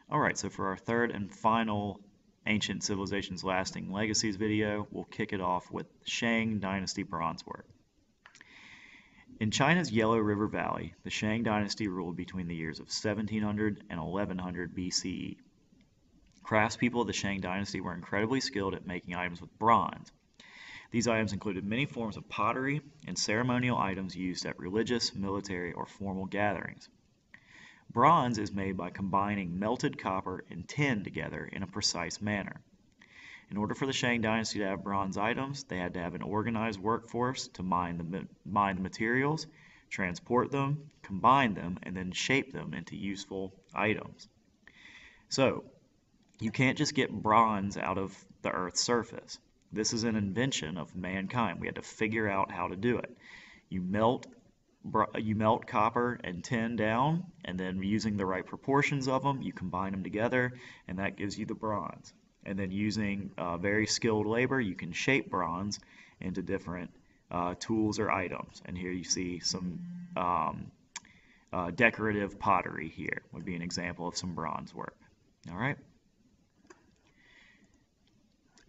Alright, so for our third and final Ancient Civilizations Lasting Legacies video, we'll kick it off with Shang Dynasty bronze work. In China's Yellow River Valley, the Shang Dynasty ruled between the years of 1700 and 1100 BCE. Craftspeople of the Shang Dynasty were incredibly skilled at making items with bronze. These items included many forms of pottery and ceremonial items used at religious, military, or formal gatherings. Bronze is made by combining melted copper and tin together in a precise manner. In order for the Shang Dynasty to have bronze items, they had to have an organized workforce to mine the materials, transport them, combine them, and then shape them into useful items. So, you can't just get bronze out of the Earth's surface. This is an invention of mankind. We had to figure out how to do it. You melt copper and tin down, and then using the right proportions of them, you combine them together, and that gives you the bronze. And then using very skilled labor, you can shape bronze into different tools or items. And here you see some decorative pottery here would be an example of some bronze work. All right.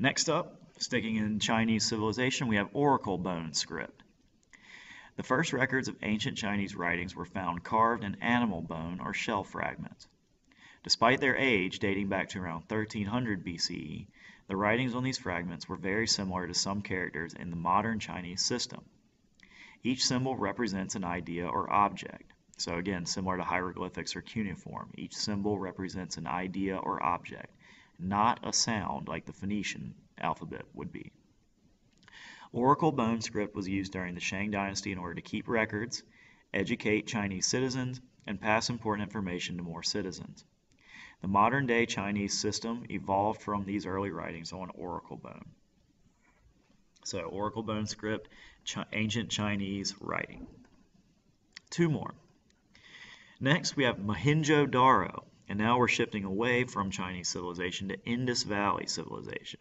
Next up, sticking in Chinese civilization, we have oracle bone script. The first records of ancient Chinese writings were found carved in animal bone or shell fragments. Despite their age, dating back to around 1300 BCE, the writings on these fragments were very similar to some characters in the modern Chinese system. Each symbol represents an idea or object. So again, similar to hieroglyphics or cuneiform, each symbol represents an idea or object, not a sound like the Phoenician alphabet would be. Oracle bone script was used during the Shang Dynasty in order to keep records, educate Chinese citizens, and pass important information to more citizens. The modern-day Chinese system evolved from these early writings on oracle bone. So, oracle bone script, ancient Chinese writing. Two more. Next, we have Mohenjo-Daro, and now we're shifting away from Chinese civilization to Indus Valley civilization.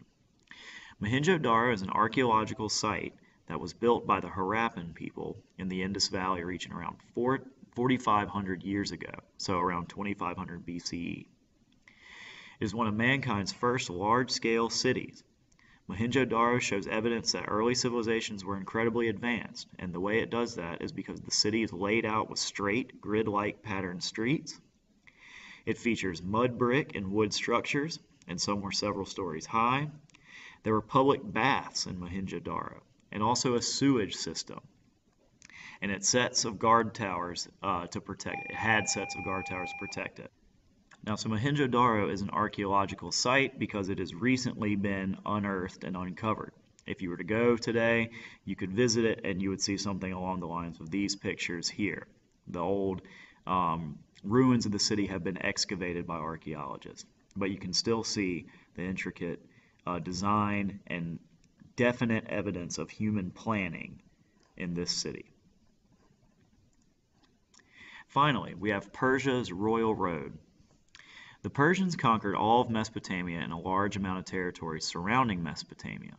Mohenjo-Daro is an archaeological site that was built by the Harappan people in the Indus Valley region around 4,500 years ago, so around 2500 BCE. It is one of mankind's first large-scale cities. Mohenjo-Daro shows evidence that early civilizations were incredibly advanced, and the way it does that is because the city is laid out with straight, grid-like patterned streets. It features mud brick and wood structures, and some were several stories high. There were public baths in Mohenjo-Daro, and also a sewage system. And it had sets of guard towers to protect it. Now, so Mohenjo-Daro is an archaeological site because it has recently been unearthed and uncovered. If you were to go today, you could visit it and you would see something along the lines of these pictures here. The old ruins of the city have been excavated by archaeologists, but you can still see the intricate design and definite evidence of human planning in this city. Finally, we have Persia's Royal Road. The Persians conquered all of Mesopotamia and a large amount of territory surrounding Mesopotamia.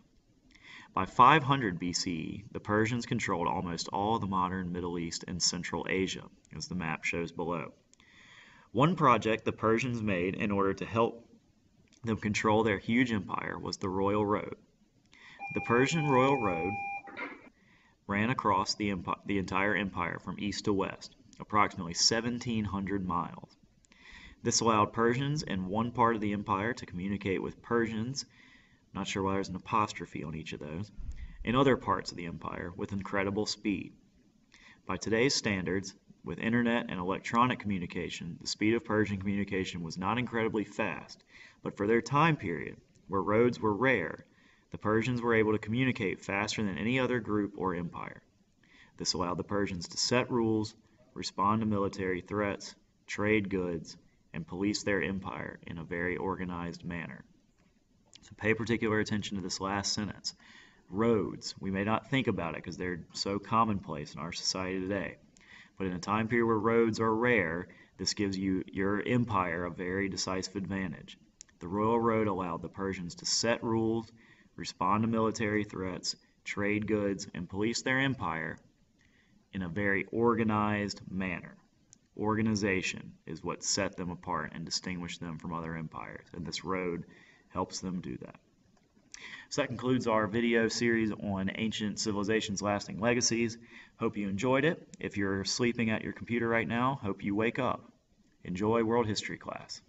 By 500 BCE, the Persians controlled almost all of the modern Middle East and Central Asia, as the map shows below. One project the Persians made in order to help them control their huge empire was the Royal Road. The Persian Royal Road ran across the entire empire from east to west, approximately 1,700 miles. This allowed Persians in one part of the empire to communicate with Persians, not sure why there's an apostrophe on each of those, in other parts of the empire with incredible speed. By today's standards, with internet and electronic communication, the speed of Persian communication was not incredibly fast, but for their time period, where roads were rare, the Persians were able to communicate faster than any other group or empire. This allowed the Persians to set rules, respond to military threats, trade goods, and police their empire in a very organized manner. So pay particular attention to this last sentence. Roads, we may not think about it because they're so commonplace in our society today. But in a time period where roads are rare, this gives your empire a very decisive advantage. The Royal Road allowed the Persians to set rules, respond to military threats, trade goods, and police their empire in a very organized manner. Organization is what set them apart and distinguished them from other empires, and this road helps them do that. So that concludes our video series on ancient civilizations' lasting legacies. Hope you enjoyed it. If you're sleeping at your computer right now, hope you wake up. Enjoy world history class.